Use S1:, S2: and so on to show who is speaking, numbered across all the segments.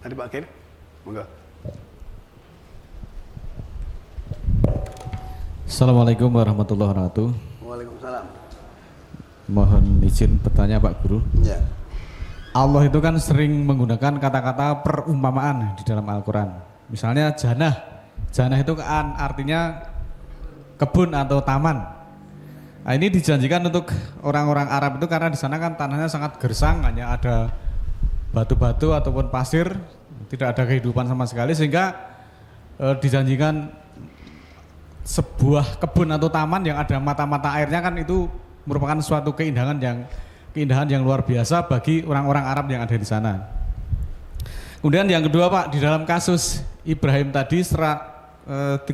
S1: Tadi Pak Kir, monggo.
S2: Assalamualaikum warahmatullahi wabarakatuh.
S1: Waalaikumsalam.
S2: Mohon izin bertanya Pak Guru.
S1: Ya.
S2: Allah itu kan sering menggunakan kata-kata perumpamaan di dalam Al-Quran. Misalnya janah. Janah itu kan artinya kebun atau taman. Nah, ini dijanjikan untuk orang-orang Arab itu karena di sana kan tanahnya sangat gersang, hanya ada batu-batu ataupun pasir, tidak ada kehidupan sama sekali, sehingga dijanjikan sebuah kebun atau taman yang ada mata-mata airnya kan itu merupakan suatu keindahan yang luar biasa bagi orang-orang Arab yang ada di sana. Kemudian yang kedua Pak, di dalam kasus Ibrahim tadi 37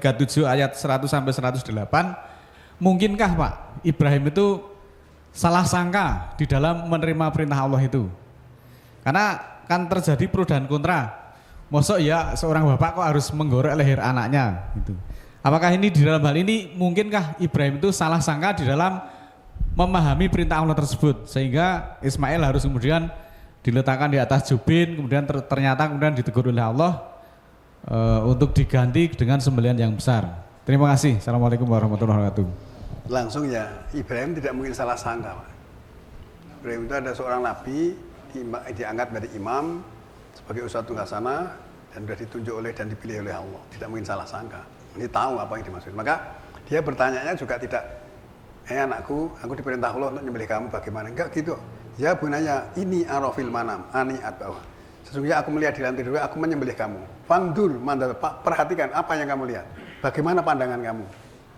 S2: ayat 100 sampai 108, mungkinkah Pak Ibrahim itu salah sangka di dalam menerima perintah Allah itu? Karena kan terjadi pro dan kontra. Mosok ya seorang bapak kok harus menggorek leher anaknya gitu. Apakah ini di dalam hal ini mungkinkah Ibrahim itu salah sangka di dalam memahami perintah Allah tersebut sehingga Ismail harus kemudian diletakkan di atas jubin, kemudian ternyata kemudian ditegur oleh Allah untuk diganti dengan sembelihan yang besar. Terima kasih. Assalamualaikum warahmatullahi wabarakatuh.
S1: Langsung ya, Ibrahim tidak mungkin salah sangka Pak. Ibrahim itu ada seorang nabi, diangkat dari imam sebagai uswatun hasanah dan sudah ditunjuk oleh dan dipilih oleh Allah. Tidak mungkin salah sangka. Ini tahu apa yang dimaksud. Maka dia bertanyanya juga tidak, anakku, aku diperintah Allah untuk menyembelih kamu bagaimana? Enggak gitu. Ya bunaya, ini arafil manam, ani atbawah. Sesungguhnya aku melihat di dalam tidur, aku menyembelih kamu. Fangdur, perhatikan apa yang kamu lihat. Bagaimana pandangan kamu?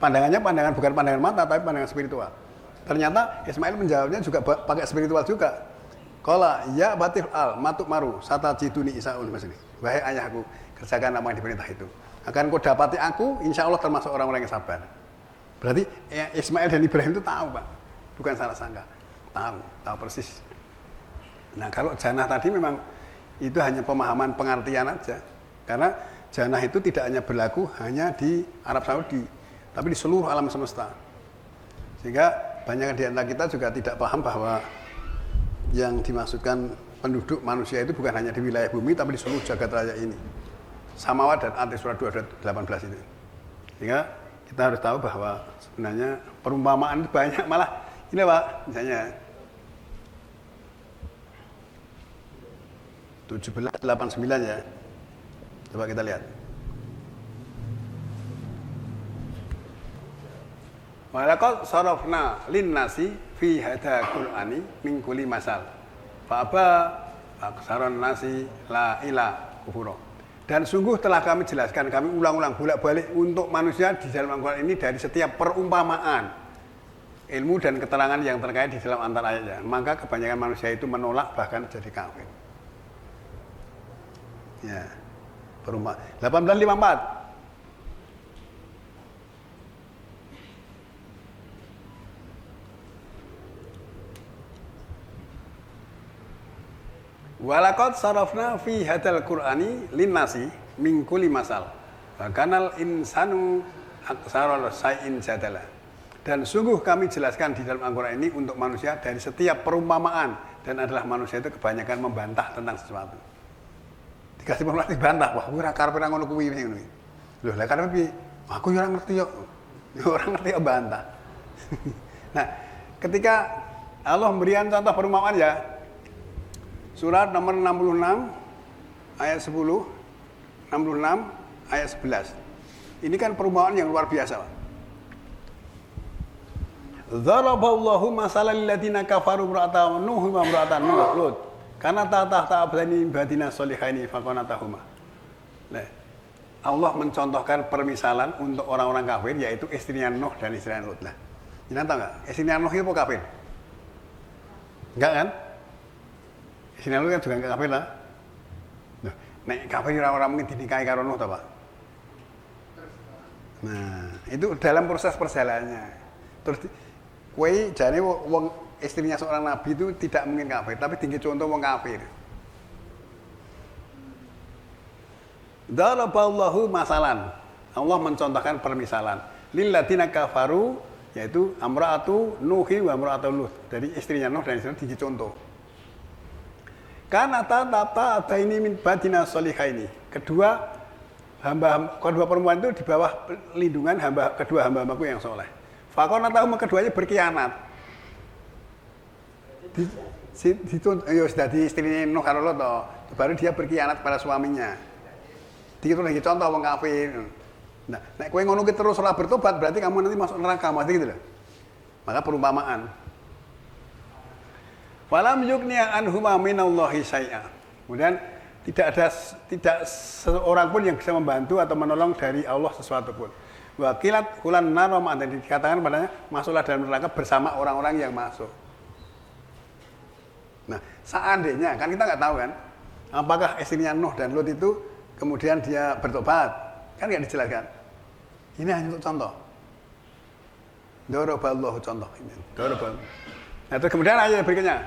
S1: Pandangannya bukan pandangan mata, tapi pandangan spiritual. Ternyata Ismail menjawabnya juga pakai spiritual juga. Qala ya batif al matuk maru satajiduni isaul masini. Wahai ayahku, kerjakan apa yang diperintah itu. Akan kau dapati aku, insya Allah termasuk orang-orang yang sabar. Berarti Ismail dan Ibrahim itu tahu Pak, bukan salah sangka. Tahu persis. Nah kalau janah tadi memang itu hanya pemahaman pengertian aja. Karena janah itu tidak hanya berlaku hanya di Arab Saudi, tapi di seluruh alam semesta. Sehingga banyak di antara kita juga tidak paham bahwa yang dimaksudkan penduduk manusia itu bukan hanya di wilayah bumi, tapi di seluruh jagat raya ini. Samawat dan At surat 218 itu. Sehingga kita harus tahu bahwa sebenarnya perumpamaan itu banyak, malah ini Pak, misalnya 1789 ya. Coba kita lihat. Walaqad sarafna linnasi fi hadza qur'ani min kulli masal. Fa aba aksaron nasi la ila kufura. Dan sungguh telah kami jelaskan, kami ulang-ulang bolak-balik untuk manusia di dalam Al-Quran ini dari setiap perumpamaan, ilmu dan keterangan yang terkait di dalam antara ayatnya. Maka kebanyakan manusia itu menolak bahkan jadi kafir. Ya, perumpamaan 1854. Walaqad sarafna fi hadzal qur'ani linnasi min kulli masal. Wa kanal insanu aktsara syai'in jadala. Dan sungguh kami jelaskan di dalam Al-Qur'an ini untuk manusia dari setiap perumpamaan, dan adalah manusia itu kebanyakan membantah tentang sesuatu. Dikasih perumpamaan dibantah, wah ora karepe ora ngono kuwi ngene. Lho, lah karepe piye? Aku ora ngerti yo. Ora ngerti yo bantah. Nah, ketika Allah memberikan contoh perumpamaan ya, surat nomor 66 ayat 10, 66 ayat 11. Ini kan perumpamaan yang luar biasa, Pak. Dzaraballahu masalal ladzina kafaru imra'ata Nuh wa imra'ata Lut. Karena tahta abdani badina solihaini faqanatahuma. Nah, Allah mencontohkan permisalan untuk orang-orang kafir, yaitu istrinya Nuh dan istrinya Lut. Nah, ini tahu nggak? Istrinya Nuh itu kafir? Enggak kan? Istrinya Lut kan juga enggak kafir lah. Nah, nek kafir orang-orang mungkin dinikahi karo Nuh, Pak. Nah, itu dalam proses perjalanannya. Terus kue jane wong istrinya seorang nabi itu tidak mungkin kafir, tapi tinggi contoh wong kafir. Daraballahu masalan. Allah mencontohkan permisalan. Lil ladzina kafaru, yaitu amra'atu Nuhi wa amra'atu Lut. Dari istrinya Nuh dan istrinya tinggi contoh. kanata tata ini min badina solihaini. Kedua perempuan itu di bawah lindungan kedua hamba-hambaku yang soleh. Fakona tahu keduanya berkhianat. Sudah di istri Nuh karo Lot baru dia berkhianat pada suaminya. Itu lagi contoh wong kafir. Nah, nek kowe ngono ki terus ora bertobat berarti kamu nanti masuk neraka, mesti gitu loh. Maka perumpamaan. Walam yugniya anhuma minallahi syai'a. Kemudian tidak seorang pun yang bisa membantu atau menolong dari Allah sesuatu pun. Wakilat kulan narom, dan dikatakan padanya masuklah dalam neraka bersama orang-orang yang masuk. Nah, seandainya kan kita nggak tahu kan, apakah istrinya Nuh dan Lut itu kemudian dia bertobat, kan nggak dijelaskan. Ini hanya untuk contoh. Doroballahu contoh ini. Doroballahu. Nah, terus kemudian ayat berikutnya.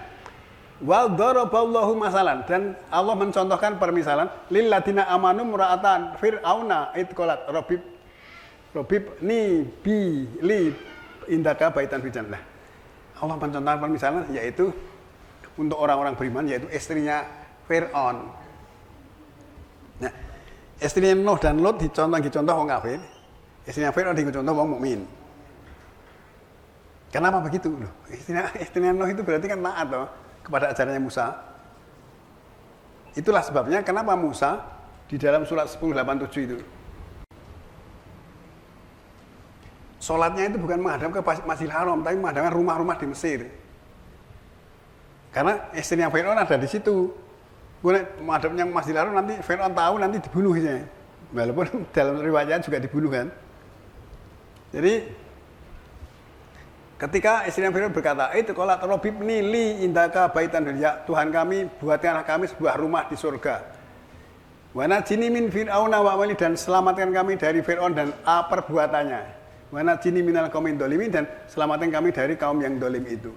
S1: Wa doroballahu masalan, dan Allah mencontohkan permisalan lil ladina amanu mura'atan fir'auna itqalat Robib ni bi li indaka baitan fi jannah. Allah mencontohkan permisalan yaitu untuk orang-orang beriman, yaitu istrinya Fir'aun. Nah, istrinya Nuh dan Lut dicontoh orang kafir, istrinya Fir'aun dicontoh orang mukmin. Kenapa begitu? Loh, istrinya Nuh itu berarti kan taat kepada ajarannya Musa. Itulah sebabnya kenapa Musa di dalam surat 10:87 itu sholatnya itu bukan menghadap ke Masjidil Haram, tapi menghadapkan rumah-rumah di Mesir. Karena istrinya Fir'aun ada di situ. Menghadapnya Masjidil Haram, nanti Fir'aun tahu nanti dibunuh ya. Walaupun dalam riwayatnya juga dibunuh kan. Jadi ketika istrinya Fir'aun berkata, "Itu qolat Rabbibni li indaka baitan ya Tuhan kami, buatkanlah kami sebuah rumah di surga. Wa najini min fir'auna wa amali, dan selamatkan kami dari Fir'aun dan perbuatannya. Wa najini minal qaumin dzalimin, dan selamatkan kami dari kaum yang dolim itu."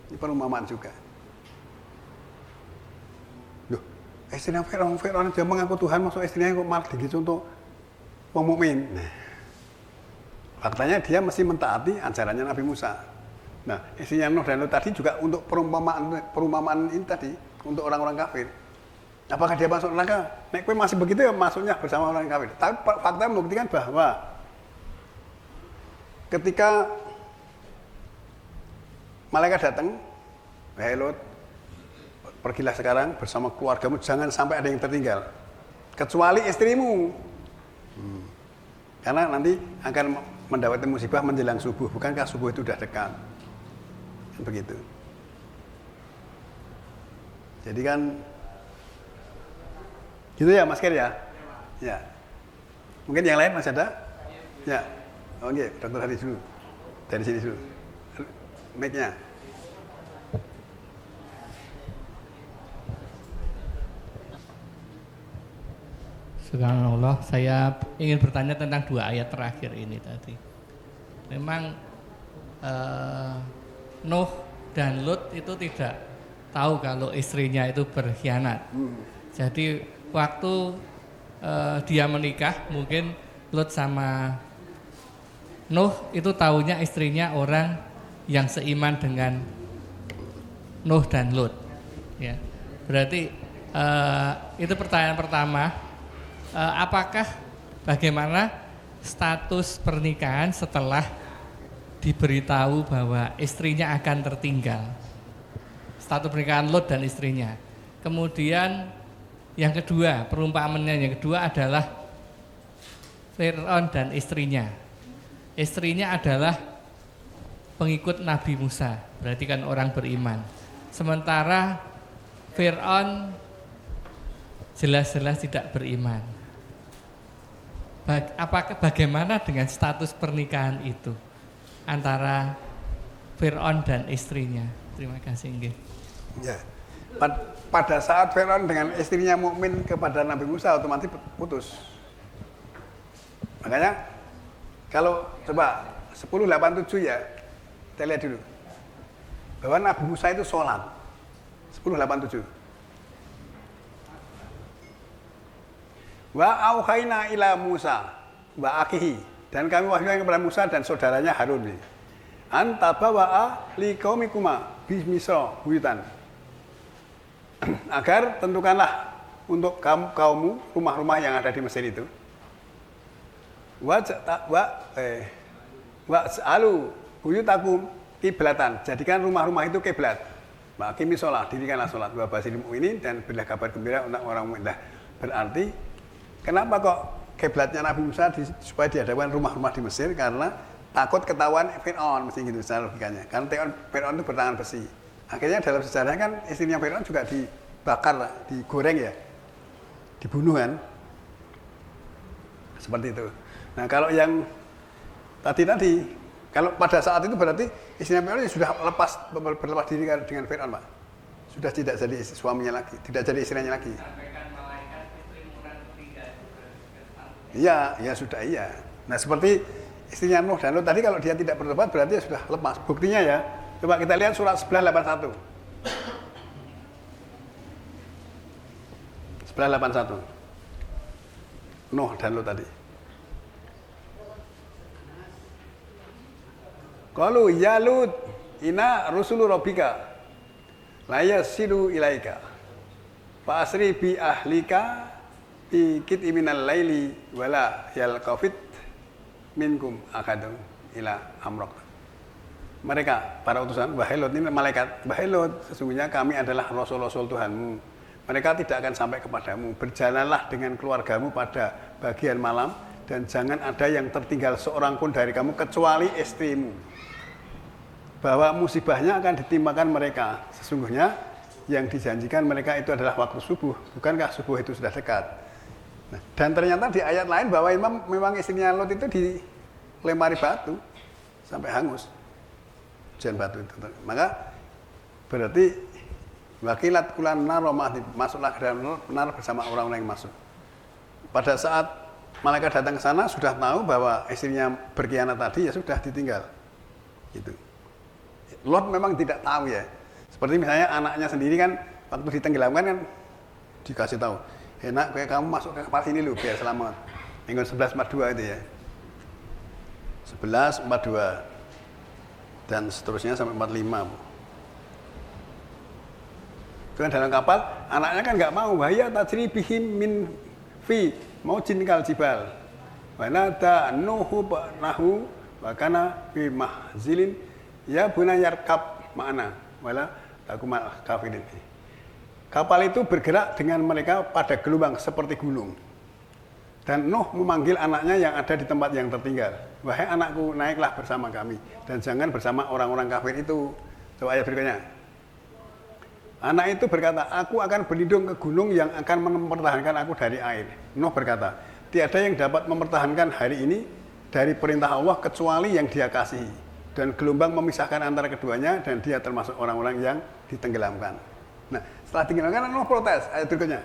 S1: Ini perumpamaan juga. Loh, istrinya Fir'aun dia mengaku Tuhan, masuk istrinya kok malah contoh wong mukmin. Nah, faktanya dia mesti mentaati ajarannya Nabi Musa. Nah, istrinya Nuh dan Lut tadi juga untuk perumpamaan ini tadi untuk orang-orang kafir. Apakah dia masuk neraka? Nek kowe masih begitu ya masuknya bersama orang kafir. Tapi fakta membuktikan bahwa ketika malaikat datang, "Wahai Lut, pergilah sekarang bersama keluargamu, jangan sampai ada yang tertinggal, kecuali istrimu. Karena nanti akan mendapatkan musibah menjelang subuh. Bukankah subuh itu sudah dekat?" Begitu. Jadi kan, gitu ya Mas Ker ya? Ya. Mungkin yang lain masih ada? Ya. Oke, Dr. Hari dulu. Dari sini dulu. Mic-nya.
S3: Subhanallah, saya ingin bertanya tentang dua ayat terakhir ini tadi. Memang Nuh dan Lut itu tidak tahu kalau istrinya itu berkhianat. Jadi waktu dia menikah, mungkin Lut sama Nuh itu taunya istrinya orang yang seiman dengan Nuh dan Lut. Ya, berarti itu pertanyaan pertama. Apakah bagaimana status pernikahan setelah diberitahu bahwa istrinya akan tertinggal? Status pernikahan Lut dan istrinya. Kemudian yang kedua, perumpamaannya yang kedua adalah Fir'aun dan istrinya. Istrinya adalah pengikut Nabi Musa, berarti kan orang beriman. Sementara Fir'aun jelas-jelas tidak beriman. Bagaimana dengan status pernikahan itu antara Fir'aun dan istrinya? Terima kasih. Nggih.
S1: Ya. Pada saat Fir'aun dengan istrinya mukmin kepada Nabi Musa otomatis putus. Makanya kalau coba 10:87 ya, kita lihat dulu bahwa Nabi Musa itu sholat. 10:87. Wa auhayna ila Musa wa akihi, dan kami wahyukan kepada Musa dan saudaranya Harun. Anta bawa'a li qaumikuma bi Misra buyutan. agar tentukanlah untuk kaummu rumah-rumah yang ada di Mesir itu. Wa'alu buyutakum kiblatan. Jadikan rumah-rumah itu kiblat. Maqimi sholat, dirikanlah sholat. Wa basyiril mu'minin, dan berilah kabar gembira untuk orang mukmin. Berarti kenapa kok kiblatnya Nabi Musa supaya diadakan rumah-rumah di Mesir? Karena takut ketahuan Fir'aun, mesti gitu secara logikanya. Karena Fir'aun itu bertangan besi. Akhirnya dalam sejarahnya kan istrinya Fir'aun juga dibakar, digoreng ya, dibunuh kan. Seperti itu. Nah kalau yang tadi, kalau pada saat itu berarti istrinya Fir'aun sudah berlepas diri dengan Fir'aun, Pak. Sudah tidak jadi suaminya lagi, tidak jadi istrinya lagi. Iya, ya sudah iya. Nah seperti istrinya Nuh dan Lut tadi, kalau dia tidak bertobat berarti sudah lepas. Buktinya ya, coba kita lihat surat 1181. 1181. Nuh dan Lut tadi. Qalu ya Lut, inna rusulu rabbika la yasilu ilaika. Fa asri bi ahlika bi qit'in minal laili wala yalqafit minkum akadun ila amrok. Mereka para utusan, wahai Lot, ini malaikat, wahai Lot, sesungguhnya kami adalah rasul-rasul Tuhanmu. Mereka tidak akan sampai kepadamu. Berjalanlah dengan keluargamu pada bagian malam, dan jangan ada yang tertinggal seorang pun dari kamu kecuali istrimu. Bahwa musibahnya akan ditimpakan mereka. Sesungguhnya yang dijanjikan mereka itu adalah waktu subuh. Bukankah subuh itu sudah dekat? Nah, dan ternyata di ayat lain bahwa memang istrinya Lot itu dilempari batu sampai hangus. Hujan batu itu. Maka berarti wakilat kulan naromah, masuklah ke dalam nar bersama orang-orang yang masuk. Pada saat malaikat datang ke sana sudah tahu bahwa istrinya berkhianat tadi, ya sudah ditinggal. Gitu. Lot memang tidak tahu ya. Seperti misalnya anaknya sendiri kan waktu ditenggelamkan kan dikasih tahu, enak kayak kamu masuk ke kapal sini loh biar selamat. Minggu 1142 itu ya. 1142 dan seterusnya sampai 45. Itu kan dalam kapal, anaknya kan nggak mau, bahaya tajri bihim min fi maujin kal jibal. Wa nada nuhu nahu wa kana fi mahzilin ya bunayarkab ma'ana wala takumal kafirin. Kapal itu bergerak dengan mereka pada gelombang seperti gunung. Dan Nuh memanggil anaknya yang ada di tempat yang tertinggal. Wahai anakku, naiklah bersama kami. Dan jangan bersama orang-orang kafir itu. Coba ayat berikutnya. Anak itu berkata, aku akan berlindung ke gunung yang akan mempertahankan aku dari air. Nuh berkata, tiada yang dapat mempertahankan hari ini dari perintah Allah kecuali yang dia kasihi. Dan gelombang memisahkan antara keduanya dan dia termasuk orang-orang yang ditenggelamkan. Nah, setelah ditenggelamkan, Nuh protes. Ayat berikutnya.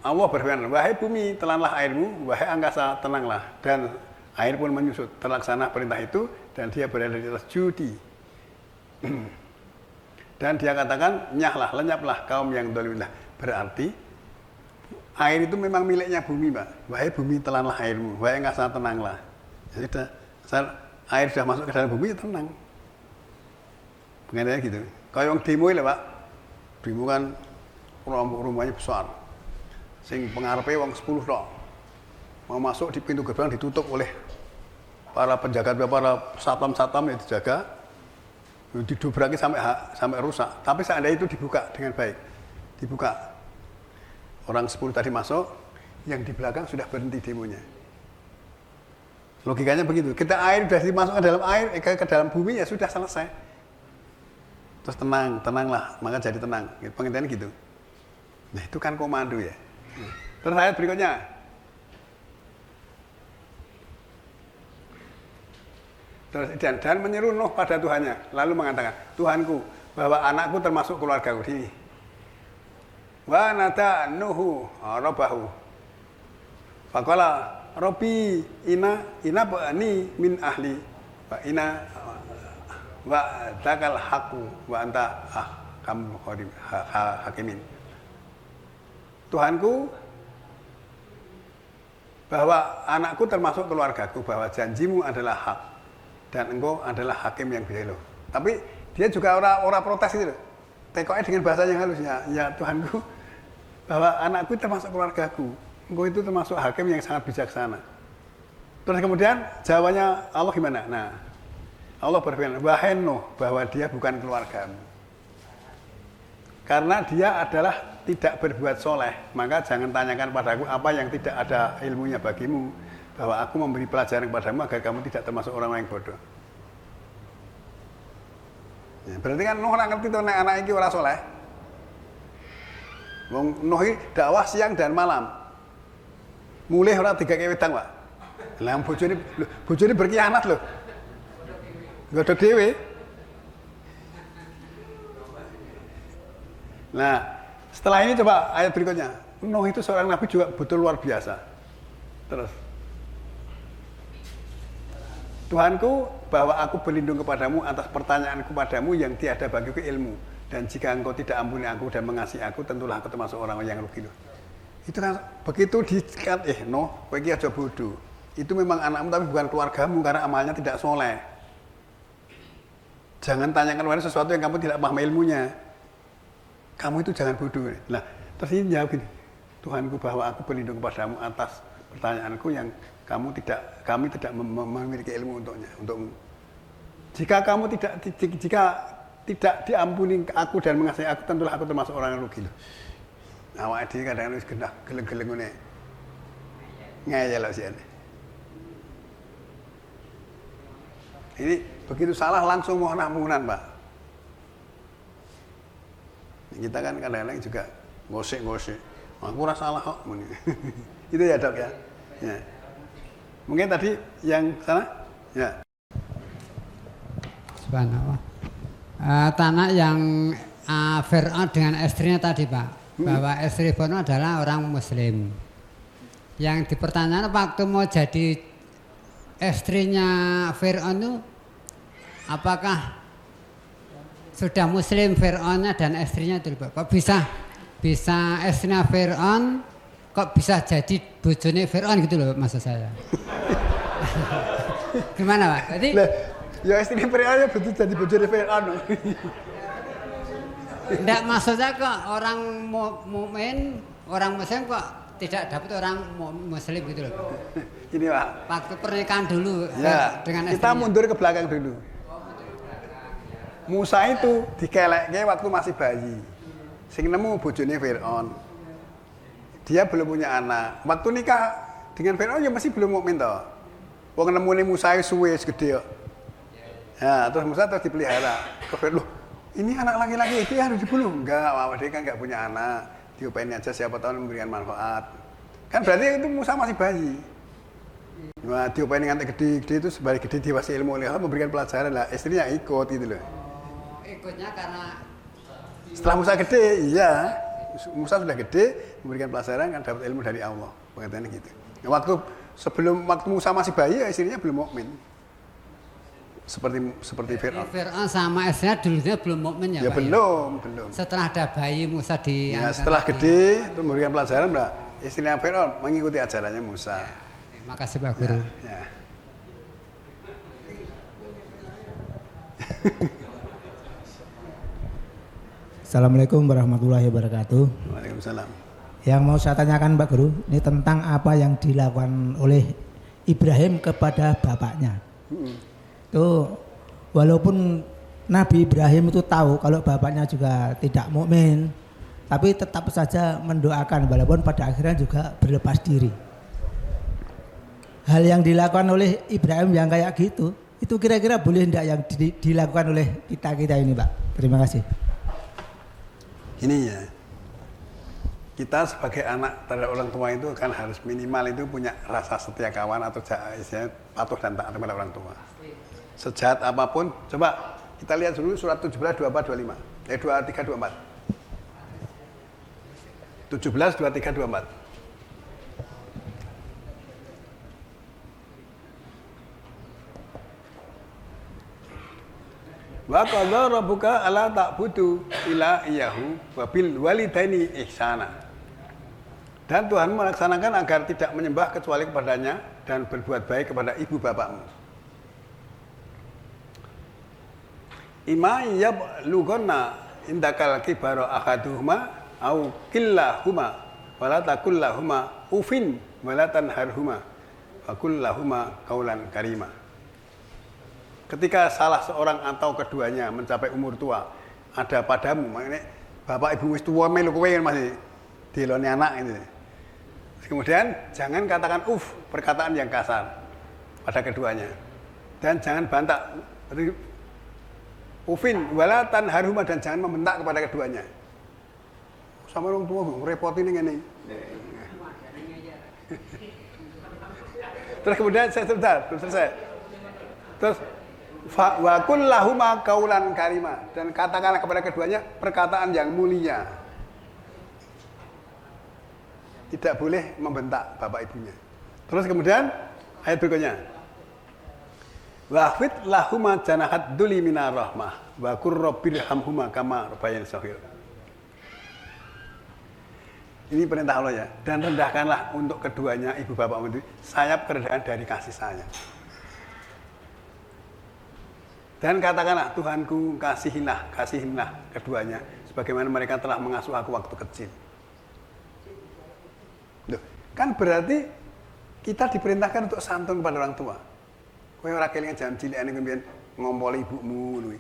S1: Allah berfirman, wahai bumi, telanlah airmu, wahai angkasa, tenanglah. Dan air pun menyusut, terlaksana perintah itu, dan dia berada di atas judi. Dan dia katakan, nyahlah, lenyaplah kaum yang dolim. Berarti, air itu memang miliknya bumi, Pak. Wahai bumi, telanlah airmu, wahai angkasa, tenanglah. Jadi, air sudah masuk ke dalam bumi, ya tenang. Pengennya gitu. Kalau yang demo ini, Pak, demo kan rumahnya besar. Sing pengarepe wong 10 tok. Mau masuk di pintu gerbang ditutup oleh para penjaga, para satpam yang dijaga. Didobraki sampai rusak. Tapi seandainya itu dibuka dengan baik. Dibuka. Orang 10 tadi masuk, yang di belakang sudah berhenti demonya. Logikanya begitu. Kita air sudah dimasukkan dalam air, ke dalam bumi ya sudah selesai. Terus tenanglah, maka jadi tenang. Pengertiannya gitu. Nah, itu kan komando ya. Terus ayat berikutnya. Terus dan menyeru Nuh pada Tuhannya, lalu mengatakan, Tuhanku, bahwa anakku termasuk keluargaku sini. Wa nada Nuhu rabbahu. Faqala Rabbi ina bani min ahli wa ina wa takal haqqu wa anta kamu hakimin. Tuhanku, bahwa anakku termasuk keluargaku, bahwa janjimu adalah hak dan engkau adalah hakim yang bisa loh. Tapi dia juga orang protes itu loh. tekoknya dengan bahasa yang halus ya Tuhanku, bahwa anakku termasuk keluargaku, engkau itu termasuk hakim yang sangat bijaksana. Terus kemudian jawabannya Allah gimana? Nah, Allah berfirman, wahai Nuh, bahwa dia bukan keluargamu. Karena dia adalah tidak berbuat soleh, maka jangan tanyakan padaku apa yang tidak ada ilmunya bagimu, bahwa aku memberi pelajaran kepadamu agar kamu tidak termasuk orang yang bodoh. Ya, berarti kan Nuh ora ngerti to nek anak iki ora soleh. Wong Nuh iki dakwah siang dan malam. Mulih ora digake wedang, Pak. Lah bojone berkhianat lho. Godhog dhewe. Nah, setelah ini coba ayat berikutnya. Nuh itu seorang nabi juga betul luar biasa. Terus Tuhanku, bahwa aku berlindung kepadamu atas pertanyaanku padamu yang tiada bagiku ilmu. Dan jika engkau tidak ampuni aku dan mengasihi aku, tentulah aku termasuk orang yang rugi. Itu kan begitu dikat, Nuh, kowe iki aja bodoh. Itu memang anakmu tapi bukan keluargamu karena amalnya tidak soleh. Jangan tanyakan pada sesuatu yang kamu tidak paham ilmunya. Kamu itu jangan bodoh. Nah, terus ini jawab gini, Tuhanku, bahwa aku berlindung kepadamu atas pertanyaanku yang kami tidak memiliki ilmu untukmu. Jika kamu tidak diampuni aku dan mengasihi aku, tentulah aku termasuk orang yang rugi. Awake dhewe kadang wis genah geleng-geleng ngene. Ngeyel sih. Ini begitu salah langsung mohon ampunan, Pak. Kita kan kadang-kadang juga ngosek-ngosek. Aku ora salah kok. Itu ya, Dok ya. Ya. Mungkin tadi yang sana? Ya.
S4: Subhanallah. Tanah yang Fir'aun dengan istrinya tadi, Pak. Bahwa istri Fir'aun adalah orang Muslim. Yang dipertanyakan waktu mau jadi istrinya Fir'aun itu apakah sudah Muslim Fir'aunnya dan istrinya itu, Pak? Kok bisa istrinya Fir'aun kok bisa jadi bojone Fir'aun gitu loh maksud saya. Gimana, Pak? Jadi
S1: ya istrinya Fir'aun ya betul jadi bojone Fir'aun.
S4: Enggak, maksudnya kok orang mukmin, orang Muslim kok tidak dapat orang Muslim gitu loh.
S1: Ini, Pak.
S4: Waktu pernikahan dulu
S1: ya,
S4: dengan
S1: kita
S4: istrinya.
S1: mundur ke belakang dulu. Musa itu dikelekke waktu masih bayi. Sing nemu bojone Fir'aun. Dia belum punya anak. Waktu nikah dengan Fir'aun ya masih belum mukmin toh. Wong nemune Musa suwe gede kok. Ya, terus Musa terus dipelihara. Ke Fir'aun, ini anak laki-laki itu harus dibunuh. Enggak, dia kan enggak punya anak. Diopain aja siapa tahu memberikan manfaat. Kan berarti itu Musa masih bayi. Nah, diopain nganti gede itu sebalik gede dewasa ilmu oleh Allah memberikan pelajaran lah. Istrinya ikut gitu loh.
S4: Ikutnya karena
S1: Setelah Musa gede, iya. Musa sudah gede memberikan pelajaran kan dapat ilmu dari Allah. Pengertiannya gitu. Nah, waktu Musa masih bayi, ya istrinya belum mukmin. Seperti Fir'aun.
S4: Fir'aun sama istrinya dulunya belum mukmin ya,
S1: Ya
S4: Pak?
S1: belum.
S4: Setelah ada bayi Musa di
S1: Ya, setelah gede itu memberikan pelajaran, Mbak. Istrinya Fir'aun mengikuti ajarannya Musa.
S4: Terima kasih, Pak Guru.
S1: Ya.
S5: Assalamualaikum warahmatullahi wabarakatuh.
S1: Waalaikumsalam.
S5: Yang mau saya tanyakan Pak Guru, ini tentang apa yang dilakukan oleh Ibrahim kepada bapaknya. Itu walaupun Nabi Ibrahim itu tahu kalau bapaknya juga tidak mukmin, tapi tetap saja mendoakan walaupun pada akhirnya juga berlepas diri. Hal yang dilakukan oleh Ibrahim yang kayak gitu, itu kira-kira boleh tidak yang dilakukan oleh kita ini, Pak? Terima kasih.
S1: Ini ya, kita sebagai anak terhadap orang tua itu kan harus minimal itu punya rasa setia kawan atau istilahnya patuh dan taat kepada orang tua. Sejahat apapun, coba kita lihat dulu surat 17, 24, 25. 23, 24. 17, 23, 24. Wa qadha rabbuka alla ta'budu illa iyyahu wa bil walidaini ihsana. Dan Tuhan melaksanakan agar tidak menyembah kecuali kepadanya dan berbuat baik kepada ibu bapakmu. Ima yablughanna indakal kibaro ahaduhuma au killahuma wala taqul lahuma ufin wala tanharhuma wa qul lahuma qaulan karima. Ketika salah seorang atau keduanya mencapai umur tua, ada padamu, maknanya bapak ibu wis tuwa melu kowe masih diloni anak ini. Kemudian jangan katakan perkataan yang kasar pada keduanya. Dan jangan bantah. Ufin wala tanharhuma, dan jangan membentak kepada keduanya. Sama orang tua ngerepotin ini. Terus kemudian selesai. Terus wa qul lahuma qaulan karima, dan katakanlah kepada keduanya perkataan yang mulia. Tidak boleh membentak bapak ibunya. Terus kemudian ayat berikutnya. Wahfid lahuma janahat duli minar rahmah wa qur rabbirhamhuma kama rabbayani shaghir. Ini perintah Allah ya. Dan rendahkanlah untuk keduanya ibu bapakmu itu sayap kerendahan dari kasih sayang. Dan katakanlah, Tuhanku kasihilah keduanya sebagaimana mereka telah mengasuh aku waktu kecil. Loh, kan berarti kita diperintahkan untuk santun kepada orang tua. Kowe ora kelingan jam cilikane kemudian ngompoli ibumu ngono.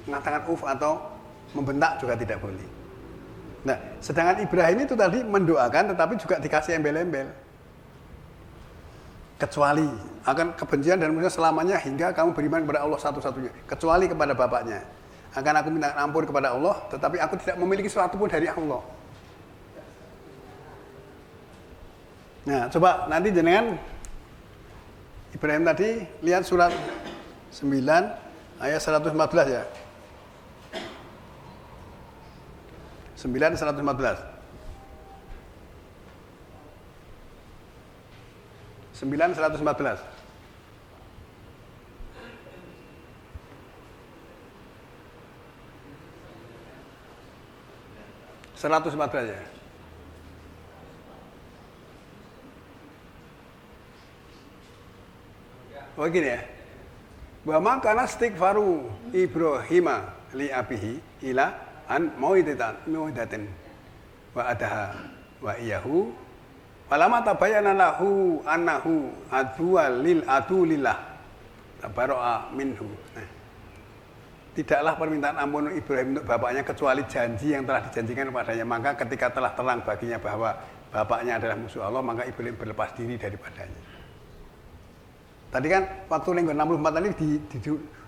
S1: Mengatakan atau membentak juga tidak boleh. Nah, sedangkan Ibrahim itu tadi mendoakan tetapi juga dikasih embel-embel. Kecuali akan kebencian dan murka selamanya hingga kamu beriman kepada Allah satu-satunya. Kecuali kepada bapaknya. Akan aku minta ampun kepada Allah, tetapi aku tidak memiliki sesuatu pun dari Allah. Nah, coba nanti jenengan Ibrahim tadi lihat surat 9 ayat 114 ya. 9:114. 9:114. Ya. Oh gini ya. Wa ma kana istighfaru Ibrahima li abihi ila an mau'idatin wa adaha wa iyahu falamma tabayyana lahu annahu adulillah tabara'a minhu. Tidaklah permintaan ampun Ibrahim untuk bapaknya kecuali janji yang telah dijanjikan kepadanya. Maka ketika telah terang baginya bahwa bapaknya adalah musuh Allah, maka Ibrahim berlepas diri daripadanya. Tadi kan waktu lingkungan 64 tadi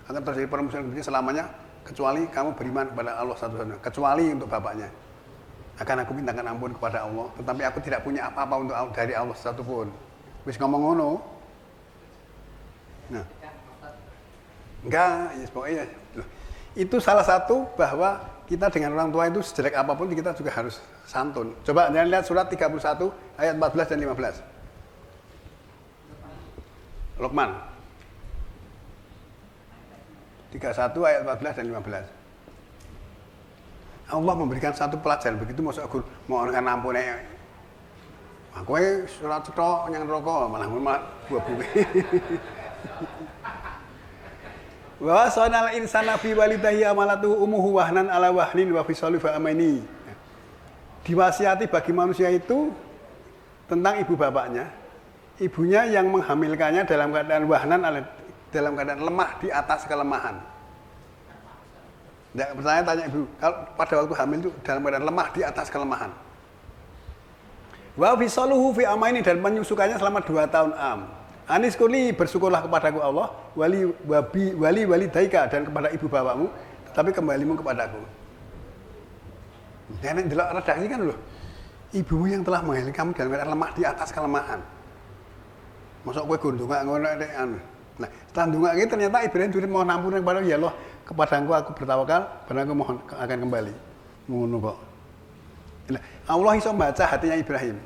S1: akan terjadi permusuhan selamanya kecuali kamu beriman kepada Allah satu-satunya. Kecuali untuk bapaknya. Akan aku mintakan ampun kepada Allah, tetapi aku tidak punya apa-apa untuk dari Allah satupun. Wis ngomong ngono. Nah. Enggak, ya pokoknya. Itu salah satu bahwa kita dengan orang tua itu sejelek apapun kita juga harus santun. Coba jangan lihat surat 31 ayat 14 dan 15. Luqman 31 ayat 14 dan 15. Allah memberikan satu pelajaran begitu masuk aku mau orang ampun aku surat cetok yang rokok malah buah bumi. Wa sanal insana fi walidahi amalatu umuhu wahnan ala wahnin wa fisalu fa amani. Diwasiati bagi manusia itu tentang ibu bapaknya. Ibunya yang menghamilkannya dalam keadaan wahnan, dalam keadaan lemah di atas kelemahan. Tidak pertanyaan tanya ibu, kalau pada waktu hamil itu dalam keadaan lemah di atas kelemahan. Wa fisaluhu fi amaini, dan menyusukannya selama 2 tahun Anis kuli, bersyukurlah kepadaku Allah, wali daika, dan kepada ibu bapakmu, tapi kembalimu kepadaku. Jangan delok redaksi kan loh. Ibumu yang telah menghasilkan kamu dalam keadaan lemah di atas kelemahan. Masuk kowe gondonga ngono nek anu. Nah, setelah ndonga iki ternyata Ibrahim durung mohon ampun kepada ya Allah, kepadaku aku bertawakal, dan aku mohon akan kembali. Ngono kok. Nah, Allah iso baca hatinya Ibrahim.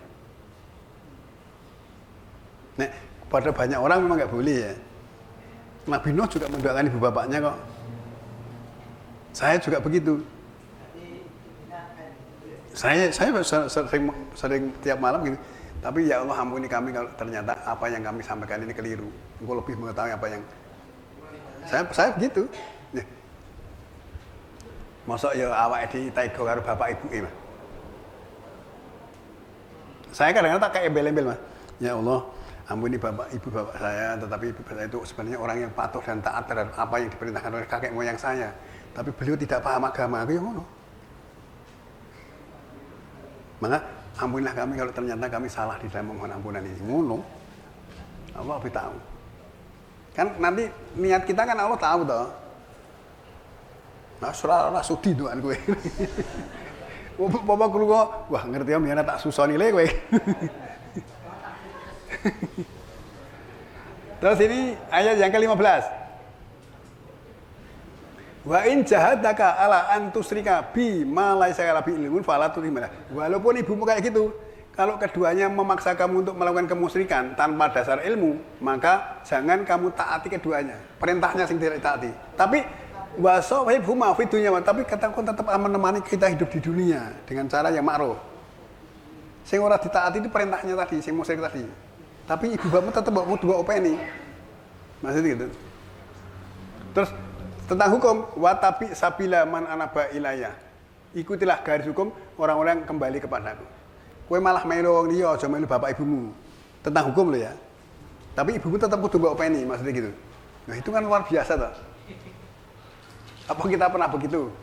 S1: Nah, pada banyak orang memang nggak boleh ya. Nabi Nuh juga mendoakan ibu bapaknya kok. Saya juga begitu. Saya sering tiap malam gitu. Tapi ya Allah ampuni kami kalau ternyata apa yang kami sampaikan ini keliru. Engkau lebih mengetahui apa yang saya begitu. Ya. Mosok ya awake ditega karo bapak ibuke, Mas. Saya kadang-kadang tak kayak embel-embel, Mas. Ya Allah, ampuni bapak saya, tetapi ibu saya itu sebenarnya orang yang patuh dan taat terhadap apa yang diperintahkan oleh kakek moyang saya. Tapi beliau tidak paham agama, aku ya ngono. Maka ampunilah kami kalau ternyata kami salah di dalam memohon ampunan ini. Ngono. Allah lebih tahu. Kan nanti niat kita kan Allah tahu toh. Nah, ora sudi doan kowe. Bapak krungu, wah ngerti ya miyane tak susoni le kowe. Terus ini ayat yang ke-15. Wa in jahadaka ala an tusyrika bi ma laisa laka bi ilmun fala tutimana. Walaupun ibumu kayak gitu, kalau keduanya memaksa kamu untuk melakukan kemusyrikan tanpa dasar ilmu, maka jangan kamu taati keduanya. Perintahnya sing tidak taati. Tapi wasawhibhuma fid dunya, tapi katakan tetap menemani kita hidup di dunia dengan cara yang ma'ruf. Sing ora ditaati itu perintahnya tadi, sing musyrik tadi. Tapi ibu bapak tetap mau dua openi. Maksudnya gitu. Terus tentang hukum, watabi sabila man anaba ilayah. Ikutilah garis hukum orang-orang yang kembali kepadaku. Kowe malah melu wong liya, aja melu bapak ibumu. Tentang hukum lo ya. Tapi ibumu tetap kudu mbok openi, maksudnya gitu. Nah, itu kan luar biasa toh. Apa kita pernah begitu?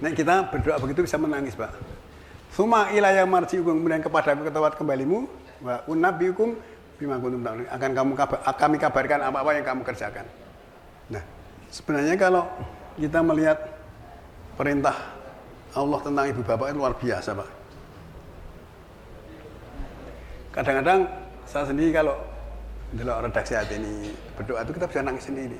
S1: Nah, kita berdoa begitu bisa menangis, Pak. Suma ilayah marji'ukum, kemudian kepadaku ketawat kembalimu, wa unabbiukum bima kuntum ta'malun, akan kami kabarkan apa-apa yang kamu kerjakan. Nah, sebenarnya kalau kita melihat perintah Allah tentang ibu bapak itu luar biasa, Pak. Kadang-kadang saya sendiri kalau dalam redaksi hati ini berdoa itu kita bisa nangis sendiri.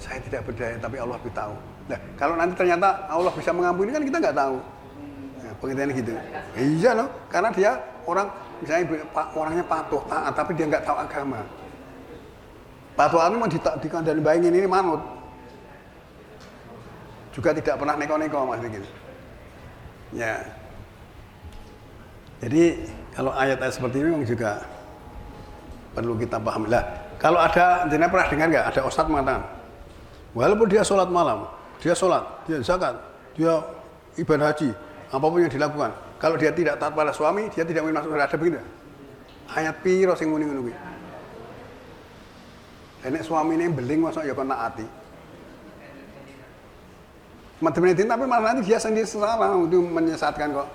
S1: Saya tidak berdaya, tapi Allah lebih tahu. Nah, kalau nanti ternyata Allah bisa mengampuni kan kita nggak tahu. Nah, pengertiannya gitu. Iya loh, karena dia orang misalnya orangnya patuh, taat, tapi dia nggak tahu agama. Patuh itu mau dikandani bayangin ini manut. Juga tidak pernah neko-neko maksudnya gitu. Ya. Jadi kalau ayat-ayat seperti ini memang juga perlu kita pahami. Lah, kalau ada, jenengan pernah dengar nggak? Ada ustadz mengatakan, walaupun dia sholat malam, dia sholat, dia zakat, dia ibadah haji, apapun yang dilakukan, kalau dia tidak taat pada suami, dia tidak mungkin masuk surga. Ada begitu? Ayat piro sing muni ngono kuwi. Nek suamine beling masuk ya kon naati. Tapi malah nanti dia sendiri salah untuk menyesatkan kok.